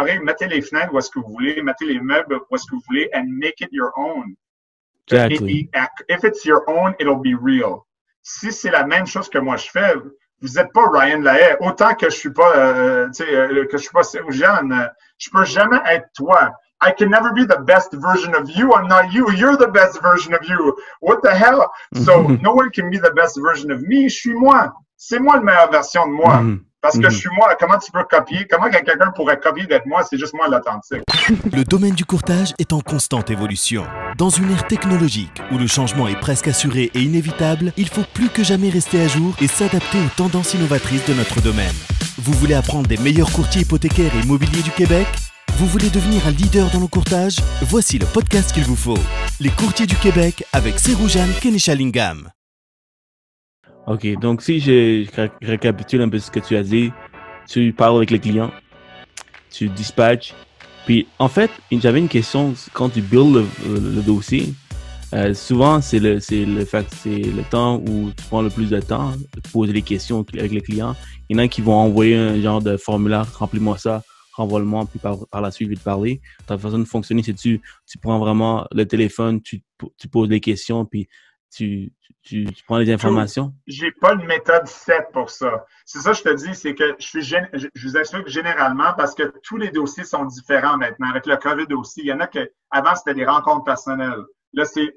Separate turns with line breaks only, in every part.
décorer, mettez les fenêtres où est-ce que vous voulez, mettez les meubles où est-ce que vous voulez, and make it your own.
Exactly.
If it's your own, it'll be real. Si c'est la même chose que moi je fais, vous n'êtes pas Ryan Lahaye. Autant que je suis pas, que je suis pas Serge-Jeanne, je peux jamais être toi. I can never be the best version of you. I'm not you. You're the best version of you. What the hell? So no one can be the best version of me. Je suis moi. C'est moi la meilleure version de moi. Parce que je suis moi. Comment tu peux copier? Comment quelqu'un pourrait copier d'être moi? C'est juste moi l'authentique.
Le domaine du courtage est en constante évolution. Dans une ère technologique où le changement est presque assuré et inévitable, il faut plus que jamais rester à jour et s'adapter aux tendances innovatrices de notre domaine. Vous voulez apprendre des meilleurs courtiers hypothécaires et immobiliers du Québec? Vous voulez devenir un leader dans le courtage? Voici le podcast qu'il vous faut. Les courtiers du Québec avec Serge-Jeanne Kenishalingam.
OK, donc si je récapitule un peu ce que tu as dit, tu parles avec les clients, tu dispatches, puis en fait, j'avais une question, quand tu builds le dossier, souvent c'est le temps où tu prends le plus de temps de poser les questions avec les clients. Il y en a qui vont envoyer un genre de formulaire, remplis-moi ça, renvoie-le-moi, puis par la suite, je vais te parler. Ta façon de fonctionner, c'est tu prends vraiment le téléphone, tu poses des questions, puis tu prends les informations?
J'ai pas une méthode faite pour ça. C'est ça que je te dis, c'est que je vous assure que généralement, parce que tous les dossiers sont différents maintenant. Avec le COVID aussi, il y en a que avant c'était des rencontres personnelles. Là, c'est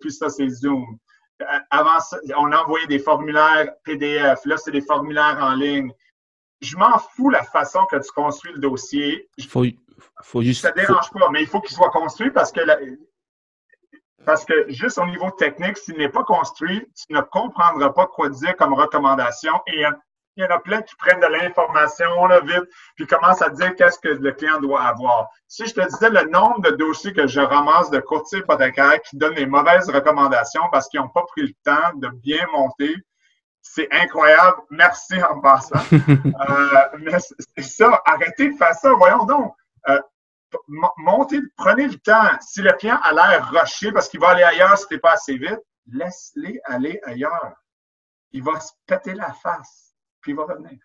plus ça, c'est Zoom. Avant ça, on envoyait des formulaires PDF. Là, c'est des formulaires en ligne. Je m'en fous la façon que tu construis le dossier.
Faut juste.
Ça dérange pas, mais il faut qu'il soit construit parce que juste au niveau technique, s'il n'est pas construit, tu ne comprendras pas quoi dire comme recommandation. Et il y en a plein qui prennent de l'information là, vite, puis commencent à dire qu'est-ce que le client doit avoir. Si je te disais le nombre de dossiers que je ramasse de courtiers hypothécaires qui donnent des mauvaises recommandations parce qu'ils n'ont pas pris le temps de bien monter, c'est incroyable. Merci en passant. Mais c'est ça, arrêtez de faire ça. Voyons donc. Prenez le temps. Si le client a l'air rushé parce qu'il va aller ailleurs si tu n'es pas assez vite, laisse-les aller ailleurs. Il va se péter la face, puis il va revenir.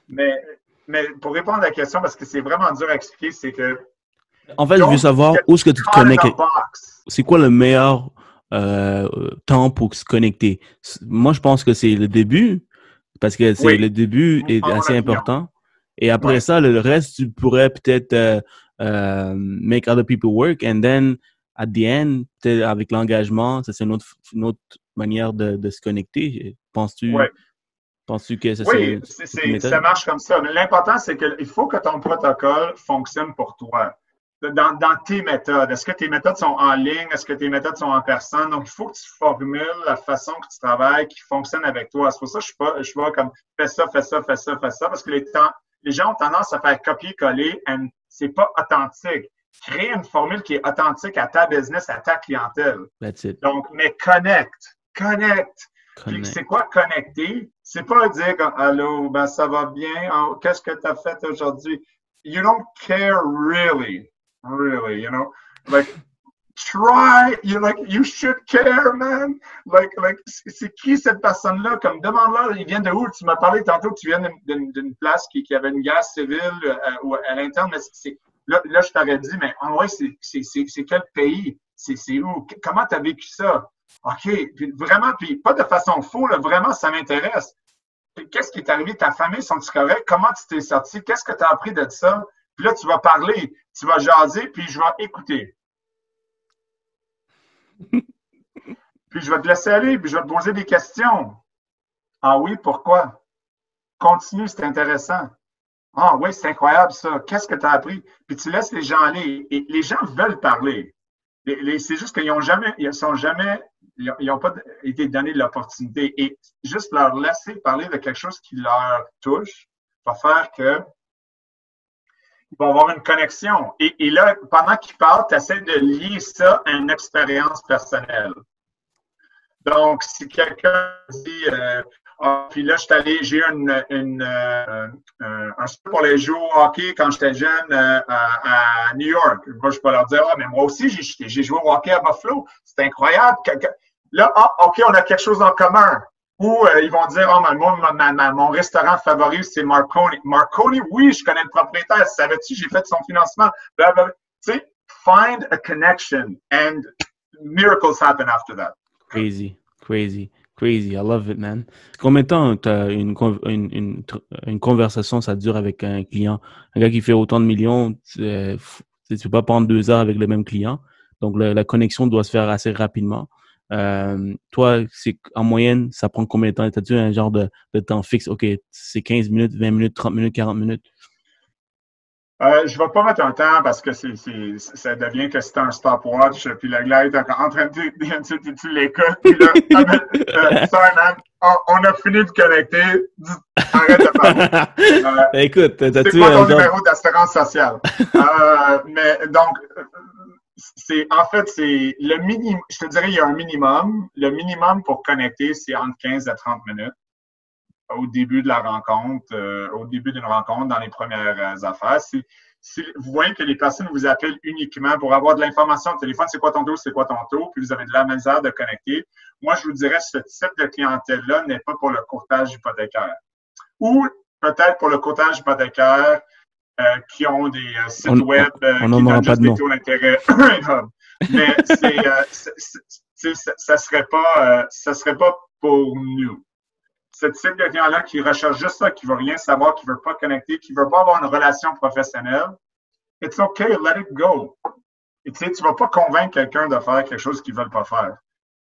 Mais pour répondre à la question, parce que c'est vraiment dur à expliquer, c'est que...
En fait, je veux savoir où est-ce que tu te connectes. C'est quoi le meilleur temps pour se connecter? Moi, je pense que c'est le début, parce que le début est assez important. Et après ça, le reste, tu pourrais peut-être make other people work. And then, at the end, peut-être avec l'engagement, ça, c'est une autre manière de se connecter. Penses-tu que ça,
ça marche comme ça. Mais l'important, c'est qu'il faut que ton protocole fonctionne pour toi. Dans tes méthodes. Est-ce que tes méthodes sont en ligne? Est-ce que tes méthodes sont en personne? Donc, il faut que tu formules la façon que tu travailles qui fonctionne avec toi. C'est pour ça que je suis pas comme fais ça, parce que les gens ont tendance à faire copier-coller et c'est pas authentique. Crée une formule qui est authentique à ta business, à ta clientèle.
That's it.
Donc, mais connecte. Puis c'est quoi connecter? C'est pas dire allô, ben ça va bien, oh, qu'est-ce que tu as fait aujourd'hui? You don't care really, you know? Like, try, you should care, man. Like, c'est qui cette personne-là? Comme, demande-leur, il vient de où? Tu m'as parlé tantôt que tu viens d'une place qui avait une guerre civile à l'interne, mais là, je t'aurais dit, mais en vrai, c'est quel pays? C'est où? Comment tu as vécu ça? OK. Puis vraiment, puis pas de façon faux, là, vraiment, ça m'intéresse. Qu'est-ce qui est arrivé? Ta famille, sont-ils corrects? Comment tu t'es sorti? Qu'est-ce que tu as appris de ça? Puis là, tu vas parler, tu vas jaser, puis je vais écouter. Puis je vais te laisser aller, puis je vais te poser des questions. Ah oui, pourquoi? Continue, c'est intéressant. Ah oui, c'est incroyable ça. Qu'est-ce que tu as appris? Puis tu laisses les gens aller. Et les gens veulent parler. C'est juste qu'ils n'ont pas été donnés l'opportunité. Et juste leur laisser parler de quelque chose qui leur touche va faire que ils vont avoir une connexion. Et là, pendant qu'ils parlent, tu essaies de lier ça à une expérience personnelle. Donc, si quelqu'un dit puis là, j'ai eu un sport pour les joueurs au hockey quand j'étais jeune à New York. Moi, je peux leur dire, mais moi aussi, j'ai joué au hockey à Buffalo. C'est incroyable. Là, OK, on a quelque chose en commun. Ou ils vont dire, oh, mon restaurant favori, c'est Marconi. Marconi, oui, je connais le propriétaire. Savais-tu, j'ai fait son financement. Blablabla. Tu sais, find a connection and miracles happen after that.
Crazy, crazy, crazy. I love it, man. Combien de temps t'as une conversation, ça dure avec un client? Un gars qui fait autant de millions, tu peux pas prendre 2 heures avec le même client. Donc, la connexion doit se faire assez rapidement. Toi, en moyenne, ça prend combien de temps? T'as-tu un genre de temps fixe? OK, c'est 15 minutes, 20 minutes, 30 minutes, 40 minutes?
Je ne vais pas mettre un temps parce que ça devient que c'est un stopwatch, puis le gars est en train de tu l'écoutes, puis là, sorry man, on a fini de connecter, arrête de parler.
Écoute,
c'est quoi ton numéro d'assurance sociale? Mais donc, en fait, c'est le minimum, je te dirais, il y a un minimum. Le minimum pour connecter, c'est entre 15 et 30 minutes au début de la rencontre, au début d'une rencontre, dans les premières affaires. Si vous voyez que les personnes vous appellent uniquement pour avoir de l'information au téléphone, c'est quoi ton taux, c'est quoi ton taux, puis vous avez de la misère de connecter, moi, je vous dirais, ce type de clientèle-là n'est pas pour le courtage hypothécaire. Ou peut-être pour le courtage hypothécaire qui ont des sites web qui donnent juste des taux d'intérêt. Mais ça serait pas pour nous. Ce type de client-là qui recherche juste ça, qui ne veut rien savoir, qui ne veut pas connecter, qui ne veut pas avoir une relation professionnelle, it's okay, let it go. Et tu sais, tu ne vas pas convaincre quelqu'un de faire quelque chose qu'ils ne veulent pas faire.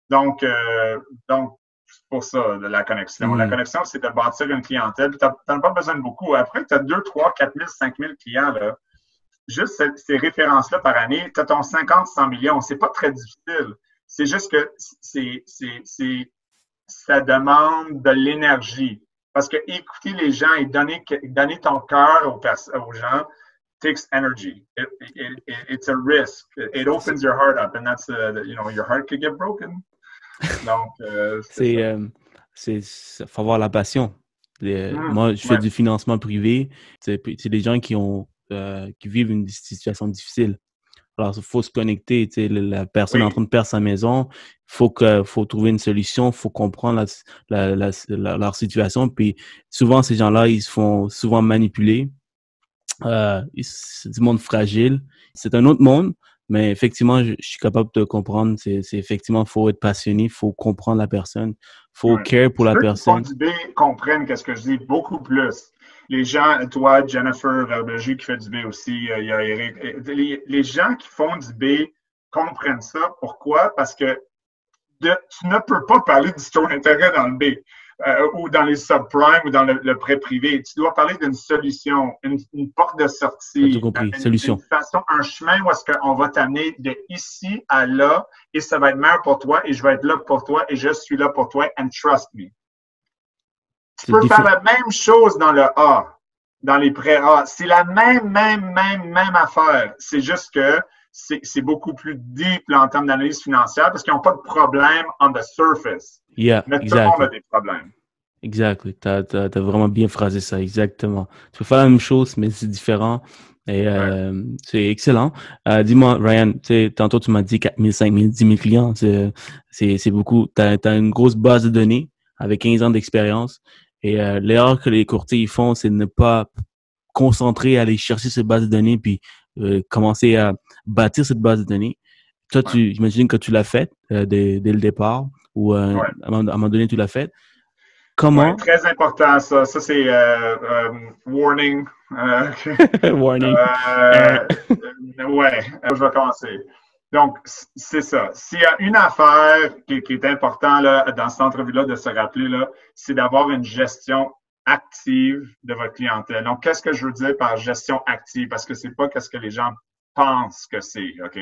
Donc c'est pour ça, de la connexion. La connexion, c'est de bâtir une clientèle. Tu n'en as pas besoin de beaucoup. Après, tu as 2, 3, 4 000, 5 000 clients, là. Juste ces références-là par année, tu as ton 50, 100 millions. C'est pas très difficile. C'est juste que ça demande de l'énergie. Parce que écouter les gens et donner ton cœur aux gens takes energy. It's a risk. It opens your heart up, and that's your heart could get broken. Donc,
faut avoir la passion. Moi, je fais du financement privé. C'est des gens qui vivent une situation difficile. Alors, il faut se connecter. La personne est en train de perdre sa maison. Faut trouver une solution. Faut comprendre leur situation. Puis, souvent, ces gens-là, ils se font souvent manipuler. C'est du monde fragile. C'est un autre monde. Mais effectivement, je suis capable de comprendre. C'est effectivement, faut être passionné. Faut comprendre la personne. Faut care pour la personne.
Ceux qui font du B comprennent ce que je dis beaucoup plus. Les gens, toi, Jennifer Berger qui fait du B aussi, il y a Eric. Les gens qui font du B comprennent ça. Pourquoi? Parce que tu ne peux pas parler du taux d'intérêt dans le B ou dans les subprimes ou dans le prêt privé. Tu dois parler d'une solution, une porte de sortie.
Tout compris, solution.
Une façon, un chemin où est-ce qu'on va t'amener de ici à là et ça va être meilleur pour toi et je vais être là pour toi et je suis là pour toi and trust me. Tu peux faire la même chose dans le A, dans les prêts A. C'est la même affaire. C'est juste que c'est beaucoup plus deep là, en termes d'analyse financière parce qu'ils n'ont pas de problème on the surface.
Yeah,
mais tout le monde a des problèmes.
Exactement. T'as vraiment bien phrasé ça, exactement. Tu peux faire la même chose, mais c'est différent. Et c'est excellent. Dis-moi, Ryan, tantôt tu m'as dit 4 000, 5 000, 10 000 clients. C'est beaucoup. T'as une grosse base de données avec 15 ans d'expérience. Et l'erreur que les courtiers font, c'est de ne pas concentrer à aller chercher cette base de données puis commencer à bâtir cette base de données. Toi, j'imagine que tu l'as fait dès le départ ou à un moment donné, tu l'as fait. Comment?
Très important, ça. Ça, c'est warning.
Warning.
Je vais commencer. Donc, c'est ça. S'il y a une affaire qui est importante là, dans cette entrevue-là de se rappeler, là, c'est d'avoir une gestion active de votre clientèle. Donc, qu'est-ce que je veux dire par gestion active? Parce que c'est pas ce que les gens pensent que c'est, OK?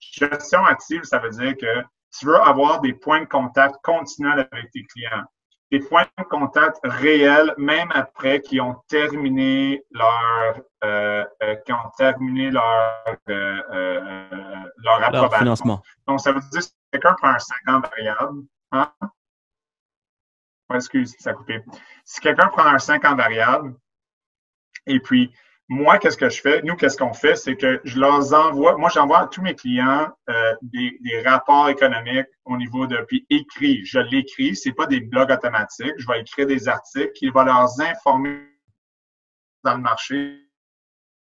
Gestion active, ça veut dire que tu veux avoir des points de contact continuels avec tes clients. Des points de contact réels, même après qu'ils ont terminé leur approbation.
Financement.
Donc, ça veut dire que si quelqu'un prend un 5 ans variable, hein? Excuse, ça a coupé. Si quelqu'un prend un 5 ans variable, et puis moi, qu'est-ce que je fais? Nous, qu'est-ce qu'on fait? C'est que je leur envoie, moi, j'envoie à tous mes clients des rapports économiques au niveau de, puis écrit. Je l'écris, c'est pas des blogs automatiques. Je vais écrire des articles qui vont leur informer dans le marché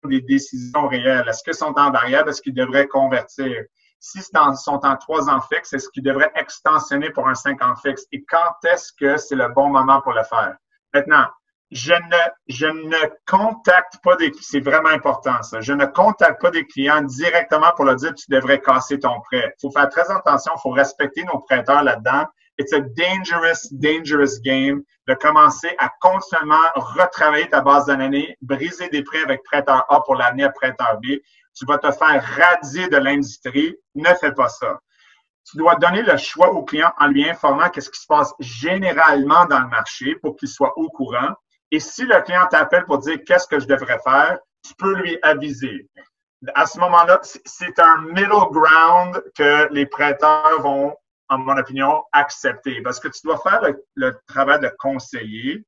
des décisions réelles. Est-ce qu'ils sont en variable? Est-ce qu'ils devraient convertir? Si sont en 3 ans fixes, est-ce qu'ils devraient extensionner pour un 5 ans fixe? Et quand est-ce que c'est le bon moment pour le faire? Maintenant, je ne contacte pas c'est vraiment important ça. Je ne contacte pas des clients directement pour leur dire tu devrais casser ton prêt. Il faut faire très attention, il faut respecter nos prêteurs là-dedans. It's a dangerous, dangerous game de commencer à continuellement retravailler ta base d'année, briser des prêts avec prêteur A pour l'année à prêteur B. Tu vas te faire radier de l'industrie. Ne fais pas ça. Tu dois donner le choix au client en lui informant qu'est-ce qui se passe généralement dans le marché pour qu'il soit au courant. Et si le client t'appelle pour dire qu'est-ce que je devrais faire, tu peux lui aviser. À ce moment-là, c'est un middle ground que les prêteurs vont, en mon opinion, accepter. Parce que tu dois faire le travail de conseiller,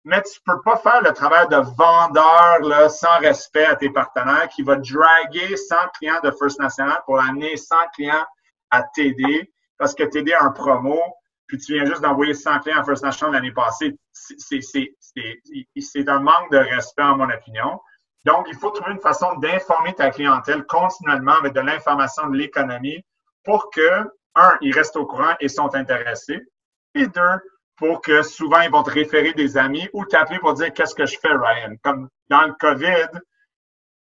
mais tu peux pas faire le travail de vendeur là, sans respect à tes partenaires qui va draguer 100 clients de First National pour amener 100 clients à TD parce que TD a un promo, puis tu viens juste d'envoyer 100 clients à First National l'année passée. C'est un manque de respect, en mon opinion. Donc, il faut trouver une façon d'informer ta clientèle continuellement avec de l'information de l'économie pour que, un, ils restent au courant et sont intéressés, et deux, pour que souvent, ils vont te référer des amis ou t'appeler pour dire « Qu'est-ce que je fais, Ryan? » Comme dans le COVID,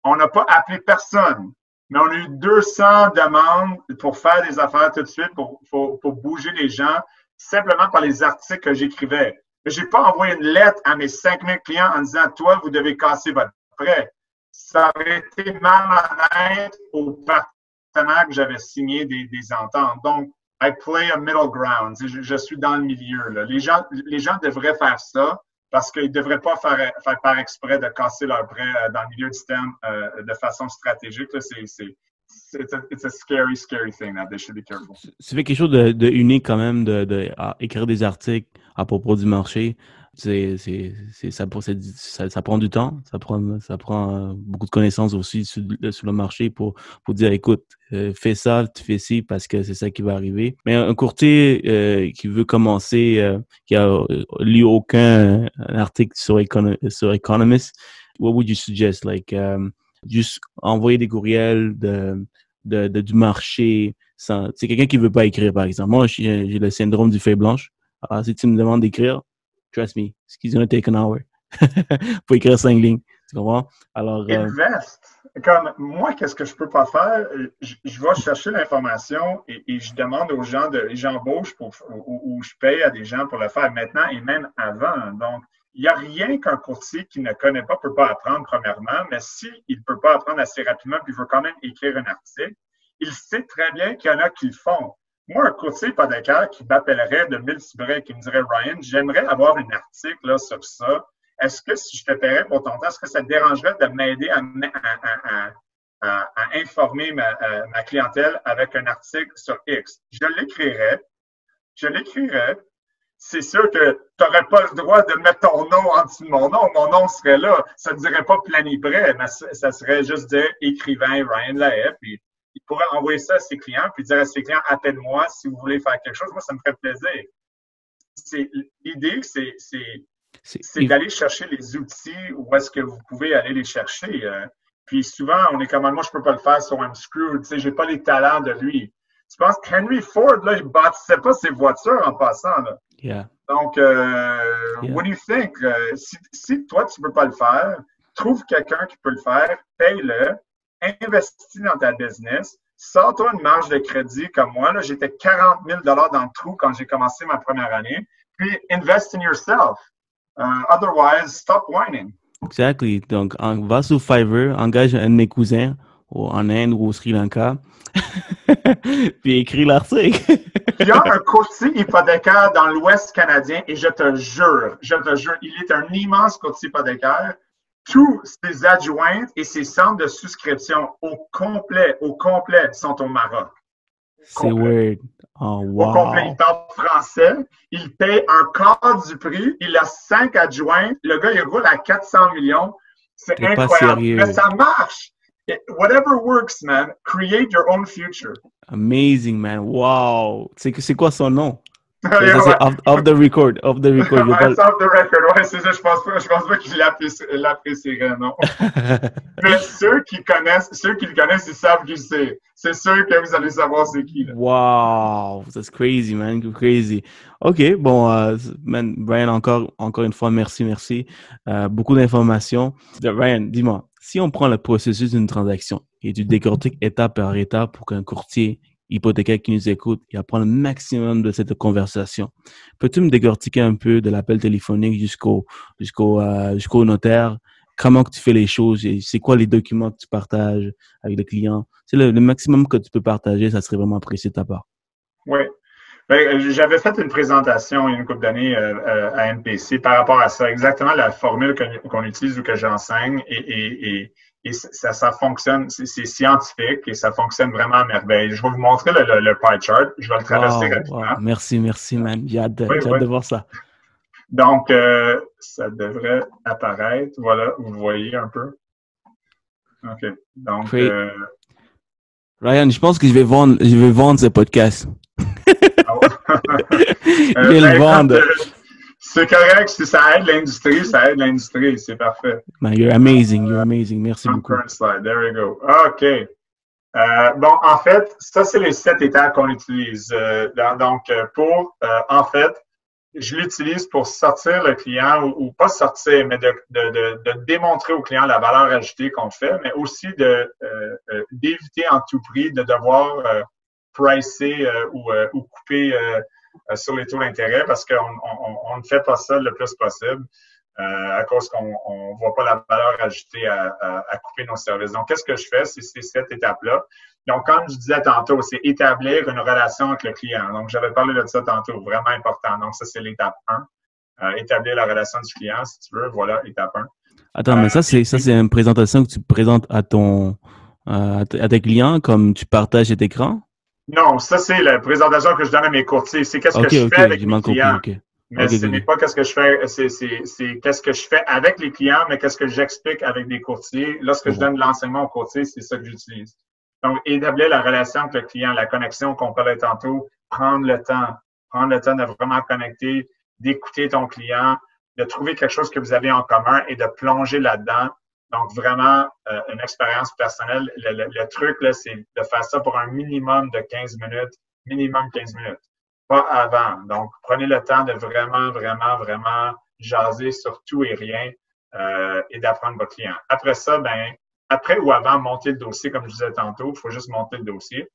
on n'a pas appelé personne, mais on a eu 200 demandes pour faire des affaires tout de suite, pour bouger les gens, simplement par les articles que j'écrivais. Je n'ai pas envoyé une lettre à mes 5000 clients en disant « Toi, vous devez casser votre prêt. » Ça aurait été malhonnête aux partenaires que j'avais signé des ententes. Donc, I play a middle ground. Je suis dans le milieu. Là. Les gens devraient faire ça parce qu'ils ne devraient pas faire par exprès de casser leur prêt dans le milieu du système de façon stratégique. Là, it's a scary, scary thing that they should be careful.
Ça fait quelque chose de unique quand même écrire des articles à propos du marché. Ça prend du temps, ça prend beaucoup de connaissances aussi sur le marché pour dire écoute, fais ça, tu fais ci parce que c'est ça qui va arriver. Mais un courtier qui veut commencer, qui a lu aucun article sur Economist, what would you suggest? Like juste envoyer des courriels du marché. C'est quelqu'un qui veut pas écrire, par exemple. Moi, j'ai le syndrome du feuille blanche. Alors, si tu me demandes d'écrire, trust me, it's gonna take an hour. Faut écrire 5 lignes. Tu comprends? Alors,
invest. Comme moi, qu'est-ce que je peux pas faire? Je vais chercher l'information et je demande aux gens j'embauche ou je paye à des gens pour le faire maintenant et même avant. Donc, il n'y a rien qu'un courtier qui ne connaît pas peut pas apprendre, premièrement, mais s'il ne peut pas apprendre assez rapidement, puis il veut quand même écrire un article, il sait très bien qu'il y en a qui le font. Moi, un courtier hypothécaire qui m'appellerait de Mille-Cyprès et qui me dirait « Ryan, j'aimerais avoir un article là, sur ça. Est-ce que si je te paierais pour ton temps, est-ce que ça te dérangerait de m'aider à informer ma clientèle avec un article sur X? » Je l'écrirais. C'est sûr que tu n'aurais pas le droit de mettre ton nom en dessous de mon nom. Mon nom serait là. Ça ne dirait pas Planiprêt, mais ça serait juste dire écrivain Ryan Lahaye. Puis il pourrait envoyer ça à ses clients, puis dire à ses clients, appelle-moi si vous voulez faire quelque chose. Moi, ça me ferait plaisir. L'idée, c'est d'aller chercher les outils où est-ce que vous pouvez aller les chercher. Puis souvent, on est comme, moi, je peux pas le faire sur un screw. Tu sais, j'ai pas les talents de lui. Tu penses qu'Henry Ford, là, il bâtissait pas ses voitures en passant, là.
Yeah.
Donc, what do you think? Si toi, tu peux pas le faire, trouve quelqu'un qui peut le faire, paye-le, investis dans ta business, sors-toi une marge de crédit comme moi. Là, j'étais 40 000 dans le trou quand j'ai commencé ma première année. Puis, invest in yourself. Otherwise, stop whining.
Exactly. Donc, va sur Fiverr, engage un de mes cousins en Inde ou au Sri Lanka, puis écris l'article.
Il y a un courtier hypothécaire dans l'Ouest canadien et je te jure, il est un immense courtier hypothécaire. Tous ses adjointes et ses centres de souscription au complet sont au Maroc.
C'est weird. Oh, wow.
Au complet, il parle français, il paye un quart du prix, il a 5 adjoints, le gars, il roule à 400 millions. C'est
T'es pas
incroyable.
sérieux.
Mais ça marche. Whatever works, man. Create your own future.
Amazing, man. Wow. C'est quoi son nom? Ça,
Ouais,
c'est off the record. Off the record. Je vais
ouais, off the record. Ouais, c'est ça. Je pense pas qu'il l'apprécierait, non. Mais ceux qui le connaissent, ils savent qui c'est. C'est sûr que vous allez savoir c'est qui. Là.
Wow, that's crazy, man, crazy. Ok, bon, man, Brian, encore une fois, merci. Beaucoup d'informations. Brian, dis-moi, si on prend le processus d'une transaction et tu décortiques étape par étape pour qu'un courtier hypothécaire qui nous écoute et apprend le maximum de cette conversation, peux-tu me décortiquer un peu de l'appel téléphonique jusqu'au notaire? Comment que tu fais les choses et c'est quoi les documents que tu partages avec le client? C'est le maximum que tu peux partager, ça serait vraiment apprécié de ta part.
Oui. Ben, j'avais fait une présentation il y a une couple d'années à MPC par rapport à ça, exactement la formule qu'on utilise ou que j'enseigne et ça fonctionne, c'est scientifique et ça fonctionne vraiment à merveille. Je vais vous montrer le pie chart, je vais le traverser rapidement.
Wow. Merci, man. J'ai hâte de voir ça.
Donc, ça devrait apparaître. Voilà, vous voyez un peu. OK. Donc,
Ryan, je pense que je vais vendre ce podcast. Je vais le vendre.
C'est correct. Si ça aide l'industrie, c'est parfait.
Man, you're amazing. Merci beaucoup.
Current slide. There we go. OK. Bon, en fait, ça, c'est les 7 étapes qu'on utilise. En fait, je l'utilise pour sortir le client ou pas sortir, mais de démontrer au client la valeur ajoutée qu'on fait, mais aussi d'éviter en tout prix de devoir pricer ou couper sur les taux d'intérêt parce qu'on ne fait pas ça le plus possible à cause qu'on ne voit pas la valeur ajoutée à couper nos services. Donc, qu'est-ce que je fais? C'est cette étape-là. Donc, comme je disais tantôt, c'est établir une relation avec le client. Donc, j'avais parlé de ça tantôt, vraiment important. Donc, ça, c'est l'étape 1. Établir la relation du client, si tu veux. Voilà, étape 1.
Attends, mais ça, c'est une présentation que tu présentes à tes clients, comme tu partages cet écran?
Non, ça, c'est la présentation que je donne à mes courtiers. C'est qu'est-ce que je fais avec mes clients. Mais ce n'est pas qu'est-ce que je fais, c'est qu'est-ce que je fais avec les clients, mais qu'est-ce que j'explique avec des courtiers. Lorsque je donne l'enseignement aux courtiers, c'est ça que j'utilise. Donc, établir la relation avec le client, la connexion qu'on parlait tantôt, prendre le temps de vraiment connecter, d'écouter ton client, de trouver quelque chose que vous avez en commun et de plonger là-dedans. Donc, vraiment, une expérience personnelle. Le truc, là, c'est de faire ça pour un minimum de 15 minutes, pas avant. Donc, prenez le temps de vraiment jaser sur tout et rien et d'apprendre votre client. Après ça, après ou avant, monter le dossier, comme je disais tantôt, il faut juste monter le dossier.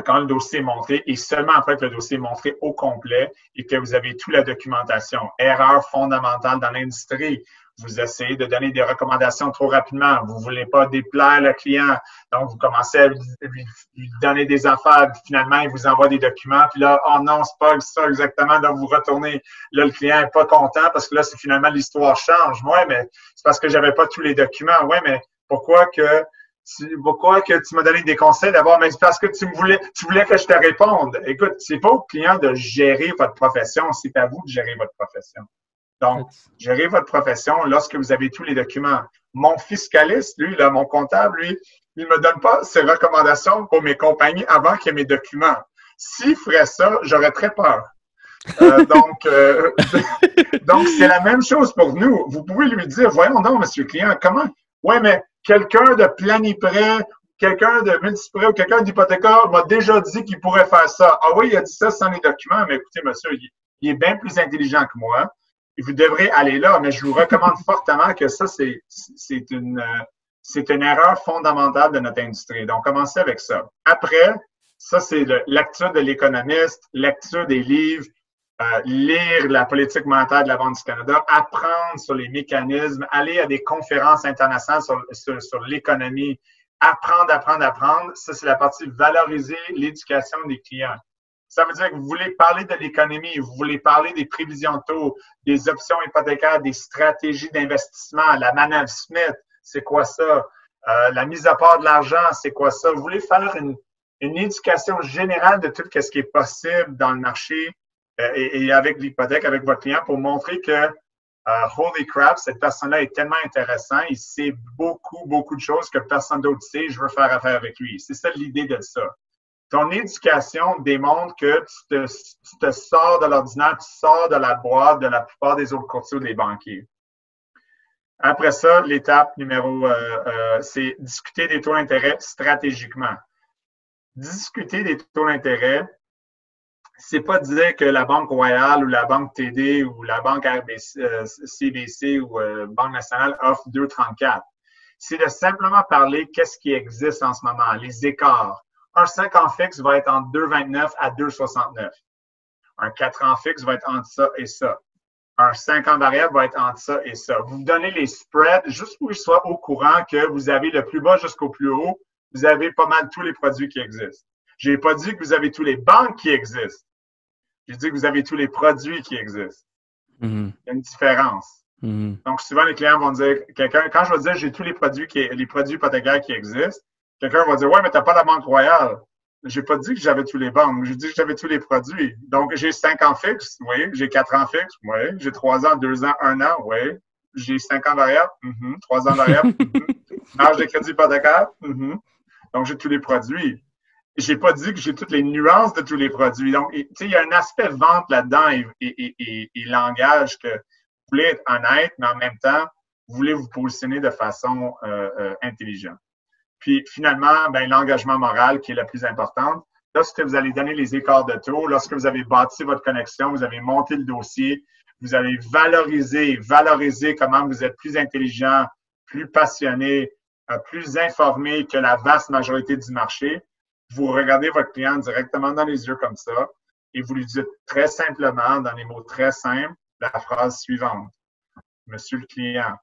Quand le dossier est monté, et seulement après que le dossier est montré au complet et que vous avez toute la documentation, erreur fondamentale dans l'industrie, vous essayez de donner des recommandations trop rapidement, vous ne voulez pas déplaire le client, donc vous commencez à lui donner des affaires, puis finalement, il vous envoie des documents, puis là, oh non, c'est pas ça exactement, donc vous retournez, là, le client n'est pas content parce que là, finalement, l'histoire change. Ouais, mais c'est parce que j'avais pas tous les documents. Ouais, mais pourquoi que tu m'as donné des conseils d'abord, mais c'est parce que tu voulais que je te réponde. Écoute, c'est pas au client de gérer votre profession, c'est à vous de gérer votre profession. Donc, gérez votre profession lorsque vous avez tous les documents. Mon fiscaliste, lui, là, mon comptable, lui, il me donne pas ses recommandations pour mes compagnies avant qu'il y ait mes documents. S'il ferait ça, j'aurais très peur. Donc, c'est la même chose pour nous. Vous pouvez lui dire, voyons donc, monsieur le client, comment? Ouais, mais quelqu'un de planiprêt, quelqu'un de multiprêt ou quelqu'un d'hypothécaire m'a déjà dit qu'il pourrait faire ça. Ah oui, il a dit ça sans les documents, mais écoutez, monsieur, il est bien plus intelligent que moi. Et vous devrez aller là, mais je vous recommande fortement que ça, c'est une erreur fondamentale de notre industrie. Donc, commencez avec ça. Après, ça, c'est lecture de l'économiste, lecture des livres, lire la politique monétaire de la Banque du Canada, apprendre sur les mécanismes, aller à des conférences internationales sur l'économie, apprendre. Ça, c'est la partie valoriser l'éducation des clients. Ça veut dire que vous voulez parler de l'économie, vous voulez parler des prévisions de taux, des options hypothécaires, des stratégies d'investissement, la manœuvre Smith, c'est quoi ça? La mise à part de l'argent, c'est quoi ça? Vous voulez faire une éducation générale de tout ce qui est possible dans le marché et avec l'hypothèque, avec votre client pour montrer que Holy crap, cette personne-là est tellement intéressante, il sait beaucoup de choses que personne d'autre sait, je veux faire affaire avec lui. C'est ça l'idée de ça. Ton éducation démontre que tu te sors de l'ordinaire, tu sors de la boîte de la plupart des autres courtiers ou des banquiers. Après ça, l'étape numéro, c'est discuter des taux d'intérêt stratégiquement. Discuter des taux d'intérêt, c'est pas dire que la Banque Royale ou la Banque TD ou la Banque CBC ou Banque nationale offre 2,34. C'est de simplement parler qu'est-ce qui existe en ce moment, les écarts. Un 5 ans fixe va être entre 2,29 à 2,69. Un 4 ans fixe va être entre ça et ça. Un 5 ans variable va être entre ça et ça. Vous donnez les spreads juste pour qu'ils soient au courant que vous avez le plus bas jusqu'au plus haut, vous avez pas mal tous les produits qui existent. Je n'ai pas dit que vous avez tous les banques qui existent. J'ai dit que vous avez tous les produits qui existent. Il y a une différence. Donc, souvent, les clients vont dire, quand je vais dire j'ai tous les produits hypothécaires qui existent, quelqu'un va dire, ouais, mais tu n'as pas la Banque Royale. J'ai pas dit que j'avais tous les banques. J'ai dit que j'avais tous les produits. Donc, j'ai 5 ans fixe, oui. J'ai 4 ans fixe, oui. J'ai 3 ans, 2 ans, 1 an, oui. J'ai 5 ans variable, 3 ans variable, Marge de crédit hypothécaire, Donc, j'ai tous les produits. J'ai pas dit que j'ai toutes les nuances de tous les produits. Donc, tu sais, il y a un aspect vente là-dedans et langage que vous voulez être honnête, mais en même temps, vous voulez vous positionner de façon intelligente. Puis, finalement, ben, l'engagement moral qui est la plus importante. Lorsque vous allez donner les écarts de taux, lorsque vous avez bâti votre connexion, vous avez monté le dossier, vous avez valorisé comment vous êtes plus intelligent, plus passionné, plus informé que la vaste majorité du marché. Vous regardez votre client directement dans les yeux comme ça et vous lui dites très simplement, dans des mots très simples, la phrase suivante. Monsieur le client.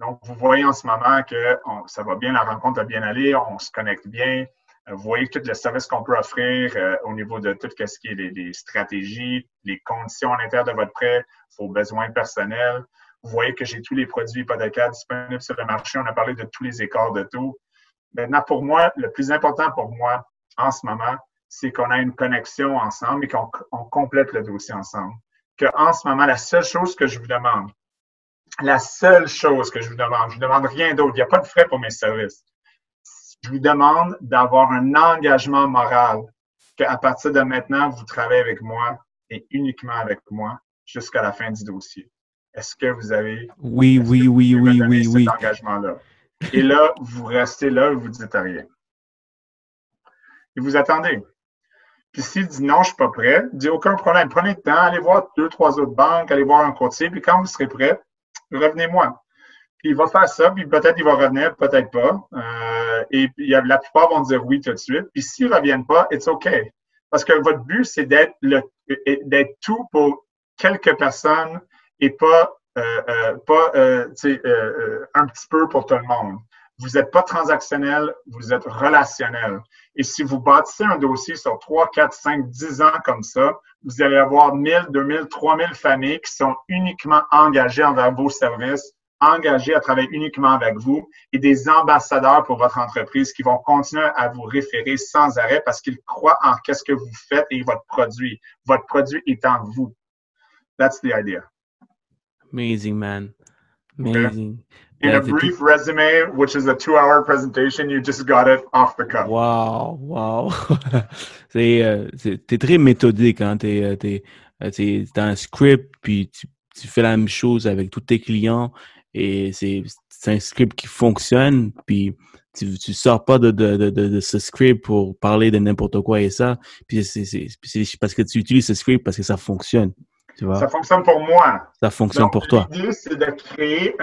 Donc, vous voyez en ce moment que ça va bien, la rencontre va bien aller, on se connecte bien. Vous voyez tout le service qu'on peut offrir au niveau de tout ce qui est les stratégies, les conditions à l'intérieur de votre prêt, vos besoins personnels. Vous voyez que j'ai tous les produits hypothécaires disponibles sur le marché. On a parlé de tous les écarts de taux. Maintenant, pour moi, le plus important pour moi en ce moment, c'est qu'on a une connexion ensemble et qu'on complète le dossier ensemble. Qu'en ce moment, la seule chose que je vous demande, je vous demande rien d'autre. Il n'y a pas de frais pour mes services. Je vous demande d'avoir un engagement moral qu'à partir de maintenant, vous travaillez avec moi et uniquement avec moi jusqu'à la fin du dossier. Est-ce que vous avez
oui.
cet engagement-là? Et là, vous restez là, vous ne dites rien. Et vous attendez. Puis s'il dit non, je ne suis pas prêt, dit aucun problème. Prenez le temps, allez voir 2, 3 autres banques, allez voir un courtier, puis quand vous serez prêt, revenez-moi. Puis il va faire ça, puis peut-être il va revenir, peut-être pas. Et puis, la plupart vont dire oui tout de suite. Puis s'ils ne reviennent pas, it's OK. Parce que votre but, c'est d'être tout pour quelques personnes et pas un petit peu pour tout le monde. Vous n'êtes pas transactionnel, vous êtes relationnel. Et si vous bâtissez un dossier sur 3, 4, 5, 10 ans comme ça, vous allez avoir 1000, 2000, 3000 familles qui sont uniquement engagées envers vos services, engagées à travailler uniquement avec vous et des ambassadeurs pour votre entreprise qui vont continuer à vous référer sans arrêt parce qu'ils croient en qu'est-ce que vous faites et votre produit. Votre produit est en vous. That's the idea.
Amazing, man. Amazing.
Okay. In a brief resume, which is a 2-hour presentation, you just got it off the cuff.
Wow. T'es très méthodique, hein. T'es dans un script, puis tu fais la même chose avec tous tes clients, et c'est un script qui fonctionne, puis tu sors pas de ce script pour parler de n'importe quoi et ça, puis c'est parce que tu utilises ce script parce que ça fonctionne. Tu vois?
Ça fonctionne pour moi.
Ça fonctionne pour toi.
L'idée, c'est de créer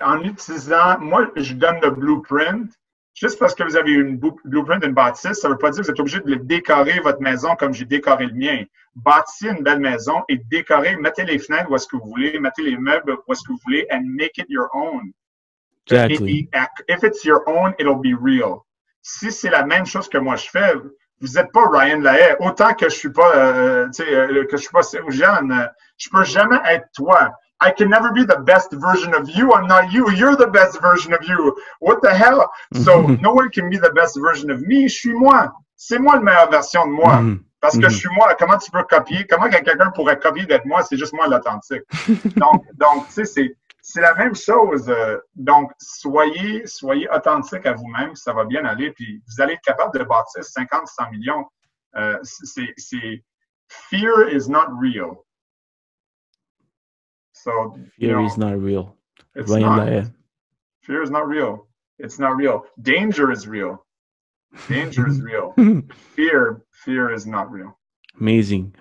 en utilisant, moi, je donne le blueprint. Juste parce que vous avez une blueprint d'une bâtisse, ça ne veut pas dire que vous êtes obligé de décorer votre maison comme j'ai décoré le mien. Bâtissez une belle maison et décorez, mettez les fenêtres où est-ce que vous voulez, mettez les meubles où est-ce que vous voulez, and make it your own.
Exactly.
If it's your own, it'll be real. Si c'est la même chose que moi je fais, vous n'êtes pas Ryan Lahaye. Autant que je suis pas, que je suis pas jeune, je peux jamais être toi. I can never be the best version of you. I'm not you. You're the best version of you. What the hell? So no one can be the best version of me. Je suis moi. C'est moi la meilleure version de moi. Parce que je suis moi. Comment tu peux copier? Comment quelqu'un pourrait copier d'être moi? C'est juste moi l'authentique. Donc tu sais, c'est la même chose. Donc, soyez authentique à vous-même, ça va bien aller, puis vous allez être capable de bâtir 50, 100 millions. Fear is not real. So,
Fear is not real.
It's
Ryan
not.
Lahaye.
Fear is not real. It's not real. Danger is real. Danger is real. Fear is not real.
Amazing.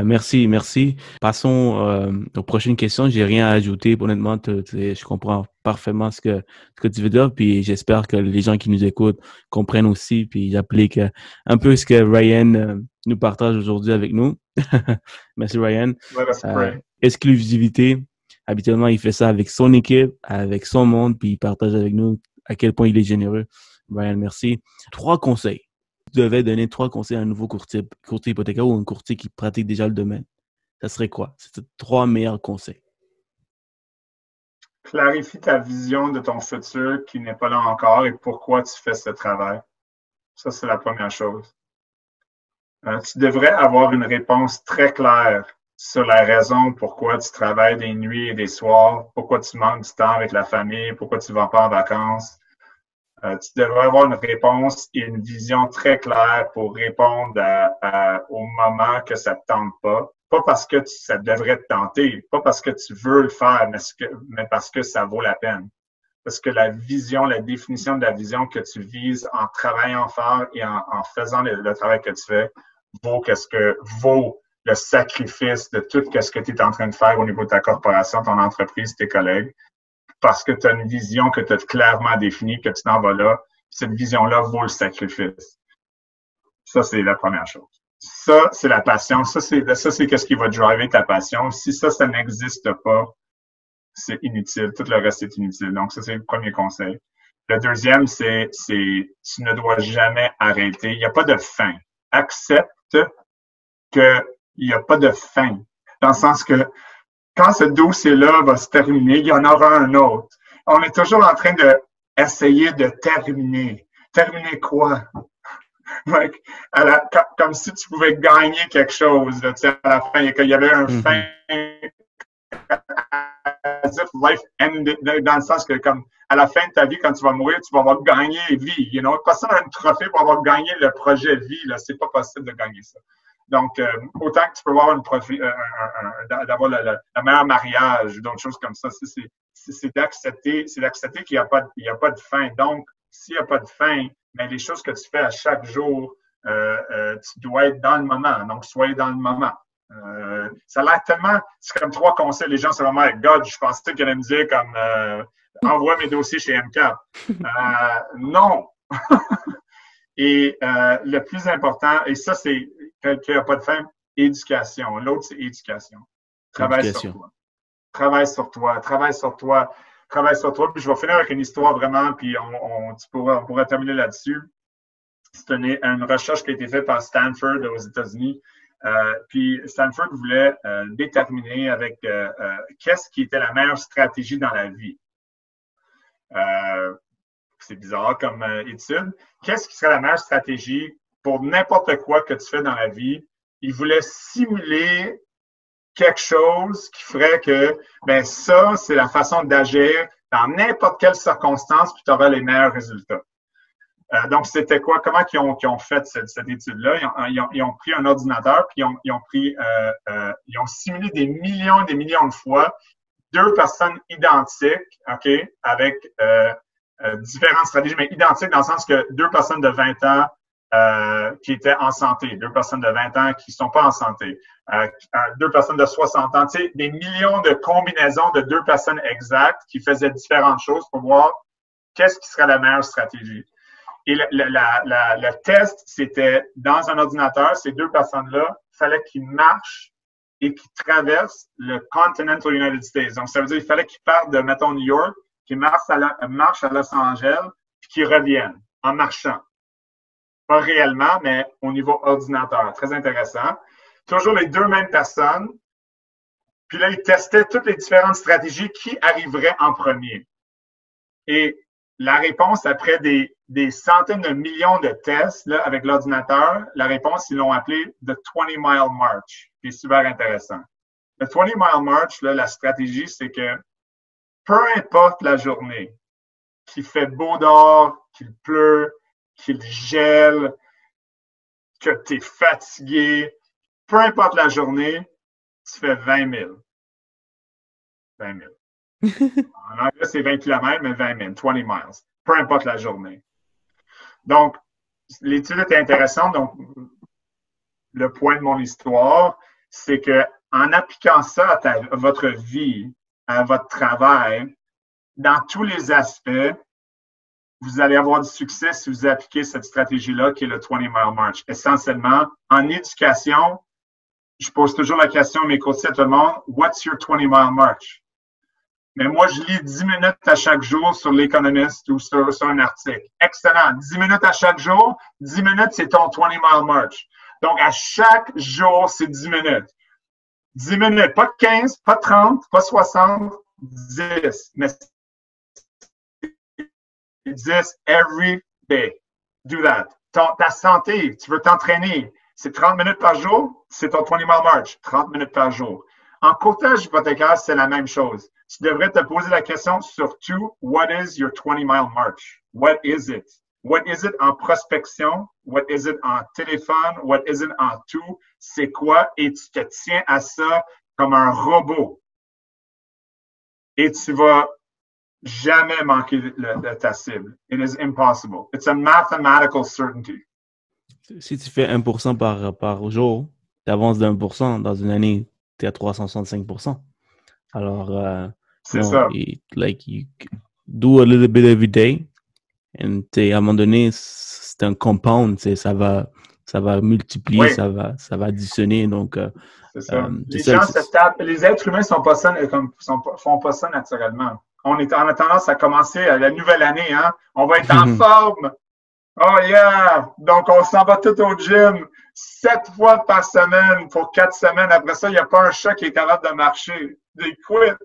Merci. Passons aux prochaines questions. J'ai rien à ajouter. Honnêtement, je comprends parfaitement ce que tu veux dire. Puis j'espère que les gens qui nous écoutent comprennent aussi. Puis j'applique un peu ce que Ryan nous partage aujourd'hui avec nous. Merci Ryan.
Let us pray.
Exclusivité. Habituellement, il fait ça avec son équipe, avec son monde, puis il partage avec nous à quel point il est généreux. Ryan, merci. 3 conseils. Tu devais donner 3 conseils à un nouveau courtier hypothécaire ou un courtier qui pratique déjà le domaine. Ça serait quoi? C'est 3 meilleurs conseils.
Clarifie ta vision de ton futur qui n'est pas là encore et pourquoi tu fais ce travail. Ça, c'est la première chose. Tu devrais avoir une réponse très claire sur la raison pourquoi tu travailles des nuits et des soirs, pourquoi tu manques du temps avec la famille, pourquoi tu ne vas pas en vacances. Tu devrais avoir une réponse et une vision très claire pour répondre au moment que ça ne te tente pas. Pas parce que ça devrait te tenter, pas parce que tu veux le faire, mais parce que ça vaut la peine. Parce que la définition de la vision que tu vises en travaillant fort et en faisant le travail que tu fais vaut le sacrifice de tout ce que tu es en train de faire au niveau de ta corporation, ton entreprise, tes collègues, parce que tu as une vision que tu as clairement définie, que tu t'en vas là. Cette vision-là vaut le sacrifice. Ça, c'est la première chose. Ça, c'est la passion. Ça, c'est qu'est-ce qui va driver ta passion. Si ça n'existe pas, c'est inutile. Tout le reste est inutile. Donc, ça, c'est le premier conseil. Le deuxième, c'est tu ne dois jamais arrêter. Il n'y a pas de fin. Accepte qu'il n'y a pas de fin. Dans le sens que quand ce dossier-là va se terminer, il y en aura un autre. On est toujours en train d'essayer de terminer. Terminer quoi? Comme si tu pouvais gagner quelque chose. Là, à la fin, il y avait un fin. As if life ended, dans le sens que, comme à la fin de ta vie, quand tu vas mourir, tu vas avoir gagné vie. Personne n'a un trophée pour avoir gagné le projet vie. Là, c'est pas possible de gagner ça. Donc, autant que tu peux avoir d'avoir le meilleur mariage, d'autres choses comme ça, c'est d'accepter qu'il n'y a pas de fin. Donc, s'il n'y a pas de fin, mais les choses que tu fais à chaque jour, tu dois être dans le moment. Donc, soyez dans le moment. Ça a l'air tellement, c'est comme 3 conseils. Les gens, c'est vraiment, God, je pensais qu'il allait me dire comme, envoie mes dossiers chez MCAP. Non. Et le plus important, et ça, c'est qu'il n'y a pas de fin, éducation. L'autre, c'est éducation. Travaille sur toi. Puis je vais finir avec une histoire vraiment, puis on pourra terminer là-dessus. C'est une recherche qui a été faite par Stanford aux États-Unis. Puis Stanford voulait déterminer avec qu'est-ce qui était la meilleure stratégie dans la vie. C'est bizarre comme étude. Qu'est-ce qui serait la meilleure stratégie pour n'importe quoi que tu fais dans la vie? Il voulait simuler quelque chose qui ferait que, ça, c'est la façon d'agir dans n'importe quelle circonstance, puis tu auras les meilleurs résultats. Donc, c'était quoi? Comment ils ont fait cette étude-là? Ils ont pris un ordinateur, puis ils ont simulé des millions de fois 2 personnes identiques, OK, avec différentes stratégies, mais identiques dans le sens que 2 personnes de 20 ans qui étaient en santé, 2 personnes de 20 ans qui ne sont pas en santé, 2 personnes de 60 ans, tu sais, des millions de combinaisons de 2 personnes exactes qui faisaient différentes choses pour voir qu'est-ce qui serait la meilleure stratégie. Et le test, c'était dans un ordinateur, ces 2 personnes-là, il fallait qu'ils marchent et qu'ils traversent le continental United States. Donc, ça veut dire qu'il fallait qu'ils partent de, mettons, New York, qu'ils marchent à Los Angeles, puis qu'ils reviennent en marchant. Pas réellement, mais au niveau ordinateur. Très intéressant. Toujours les 2 mêmes personnes. Puis là, ils testaient toutes les différentes stratégies qui arriveraient en premier. Et la réponse, après des centaines de millions de tests là, avec l'ordinateur, la réponse, ils l'ont appelé The 20-Mile March, qui est super intéressant. Le 20-Mile March, là, la stratégie, c'est que peu importe la journée, qu'il fait beau dehors, qu'il pleut, qu'il gèle, que tu es fatigué, peu importe la journée, tu fais 20 000. 20 000. En anglais, c'est 20 km, mais 20 000, 20 miles. Peu importe la journée. Donc, l'étude était intéressante. Donc, le point de mon histoire, c'est que en appliquant ça à votre vie, à votre travail, dans tous les aspects, vous allez avoir du succès si vous appliquez cette stratégie-là qui est le 20-Mile March. Essentiellement, en éducation, je pose toujours la question à mes courtiers, à tout le monde, what's your 20-Mile March? Mais moi, je lis 10 minutes à chaque jour sur l'Économiste ou sur un article. Excellent. 10 minutes à chaque jour. 10 minutes, c'est ton 20-Mile March. Donc, à chaque jour, c'est 10 minutes. 10 minutes, pas 15, pas 30, pas 60, 10. Mais 10 every day. Do that. Ta santé, tu veux t'entraîner. C'est 30 minutes par jour, c'est ton 20-Mile March. 30 minutes par jour. En courtage hypothécaire, c'est la même chose. Tu devrais te poser la question surtout, what is your 20-mile march? What is it? What is it en prospection? What is it en téléphone? What is it en tout? C'est quoi? Et tu te tiens à ça comme un robot. Et tu vas jamais manquer de ta cible. It is impossible. It's a mathematical certainty.
Si tu fais 1% par jour, tu avances de 1%. Dans une année, tu es à 365%. Alors,
c'est ça.
Like, you do a little bit every day. Et à un moment donné, c'est un compound. Ça va multiplier, oui. ça va additionner. Donc,
c'est ça. Les gens se tapent. Les êtres humains font pas ça naturellement. On a tendance à commencer à la nouvelle année. Hein? On va être en forme. Oh yeah! Donc, on s'en va tout au gym 7 fois par semaine pour 4 semaines. Après ça, il n'y a pas un chat qui est capable de marcher. Des quits.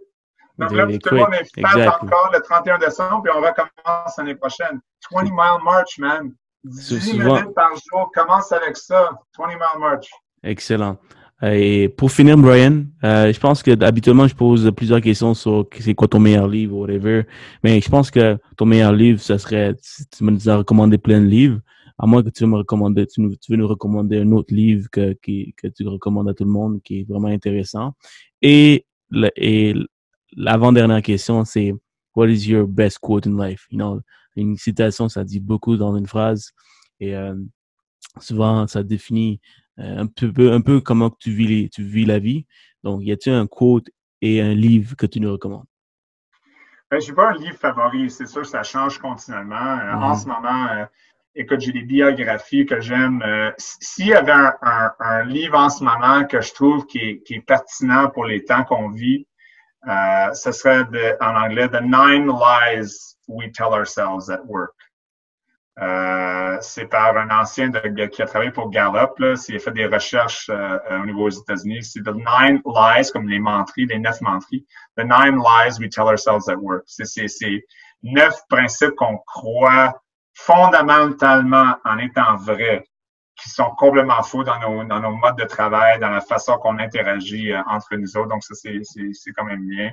Donc là, tout le monde est fat encore le 31 décembre, puis on recommence l'année prochaine. 20-mile march, man. 10 minutes par jour. Commence avec ça. 20-mile march.
Excellent. Et pour finir, Brian, je pense que habituellement, je pose plusieurs questions sur c'est quoi ton meilleur livre ou whatever. Mais je pense que ton meilleur livre, ça serait, tu me as recommandé plein de livres. À moins que tu veux nous recommander un autre livre que tu recommandes à tout le monde, qui est vraiment intéressant. Et l'avant-dernière question, c'est what is your best quote in life? You know, une citation, ça dit beaucoup dans une phrase. Et souvent, ça définit un peu comment tu vis la vie. Donc, y a-t-il un quote et un livre que tu nous recommandes?
Je n'ai pas un livre favori, c'est sûr, ça change continuellement. En ce moment, écoute, j'ai des biographies que j'aime. S'il y avait un livre en ce moment que je trouve qui est pertinent pour les temps qu'on vit, ce serait en anglais The 9 Lies We Tell Ourselves at Work. C'est par un ancien qui a travaillé pour Gallup. Il a fait des recherches au niveau aux États-Unis. C'est The 9 Lies, comme les 9 menteries. The 9 Lies We Tell Ourselves at Work. C'est 9 principes qu'on croit fondamentalement en étant vrais, qui sont complètement faux dans nos modes de travail, dans la façon qu'on interagit entre nous autres. Donc, ça, c'est quand même bien.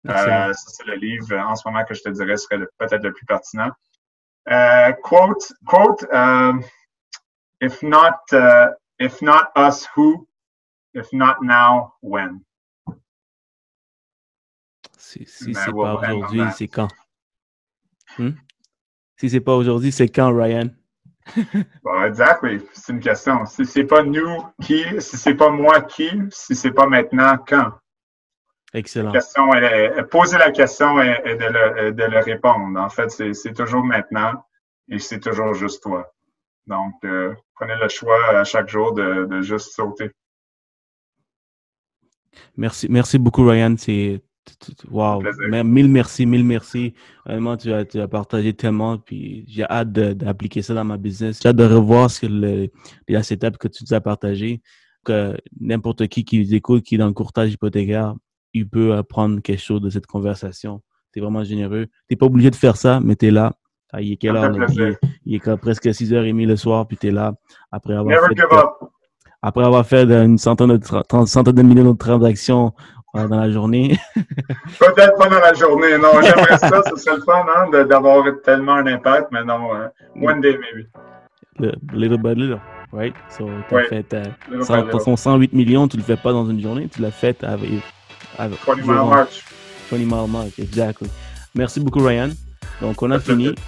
Ça, c'est le livre en ce moment que je te dirais serait peut-être le plus pertinent. Quote, if not us, who? If not now, when?
Si c'est pas aujourd'hui, c'est quand? Si c'est pas aujourd'hui, c'est quand, Ryan?
Bon, exactly. C'est une question. Si c'est pas nous, qui? Si c'est pas moi, qui? Si c'est pas maintenant, quand?
Excellent.
Poser la question et de le répondre. En fait, c'est toujours maintenant et c'est toujours juste toi. Donc, prenez le choix à chaque jour de juste sauter.
Merci beaucoup, Ryan. C'est wow. Mille merci. Vraiment, tu as partagé tellement, puis j'ai hâte d'appliquer ça dans ma business. J'ai hâte de revoir les étapes que tu nous as partagées, que n'importe qui nous écoute, qui est dans le courtage hypothécaire, il peut apprendre quelque chose de cette conversation. Tu es vraiment généreux. Tu n'es pas obligé de faire ça, mais tu es là. Il est quelle
Ça
heure?
me fait
Là?
plaisir.
Il est presque 6h30 le soir, puis tu es là après avoir
Never
fait,
give up.
après avoir fait une centaine de millions de transactions dans la journée.
Peut-être pas dans la journée, non. J'aimerais ça, ce serait le fun, hein, d'avoir tellement un impact, mais non. One day, maybe.
Little by little, right? So, tu as
Oui,
fait
little by little.
ton 108 millions, tu le fais pas dans une journée, tu l'as fait avec
20 mile march.
20 mile march, exactly. Merci beaucoup, Ryan. Donc, on a
Ça fait
fini.
plaisir.